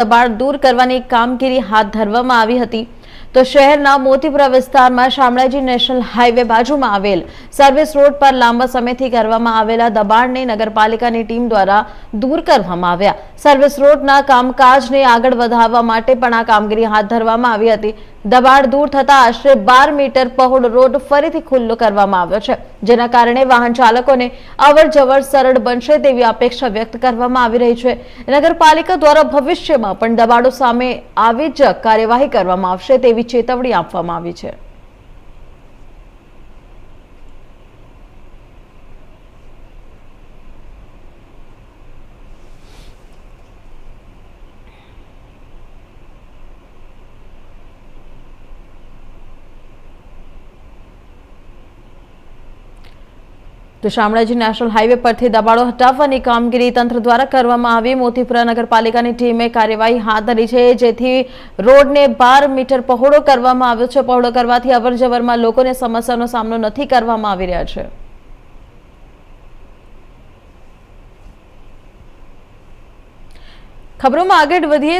દબાણ દૂર કરવાની કામગીરી હાથ ધરવામાં આવી હતી। તો શહેરના મોતીપુરા વિસ્તારમાં શામળાજી નેશનલ હાઈવે બાજુમાં આવેલ સર્વિસ રોડ પર લાંબા સમયથી કરવામાં આવેલા દબાણને નગરપાલિકાની ટીમ દ્વારા દૂર કરવામાં આવ્યા। સર્વિસ રોડના કામકાજને આગળ વધારવા માટે પણ આ કામગીરી હાથ ધરવામાં આવી હતી। દબાણ દૂર થતા આશરે 12 મીટર પહોળો રોડ ફરીથી ખુલ્લો કરવામાં આવ્યો છે, જેના કારણે વાહન ચાલકોને અવરજવર સરળ બનશે તેવી અપેક્ષા વ્યક્ત કરવામાં આવી રહી છે। નગરપાલિકા દ્વારા ભવિષ્યમાં પણ દબાણો સામે આવી જ કાર્યવાહી કરવામાં આવશે તેવી ચેતવણી આપવામાં આવી છે। તો શામળાજી નેશનલ હાઈવે પરથી દબાણો હટાવવાની કામગીરી તંત્ર દ્વારા કરવામાં આવી। મોતીપુરા નગરપાલિકાની ટીમે કાર્યવાહી હાથ ધરી છે, જેથી રોડને 12 મીટર પહોળો કરવામાં આવ્યો છે। પહોળો કરવાથી અવરજવરમાં લોકોને સમસ્યાનો સામનો નથી કરવામાં આવી રહ્યા છે। ખબરોમાં આગળ વધીએ।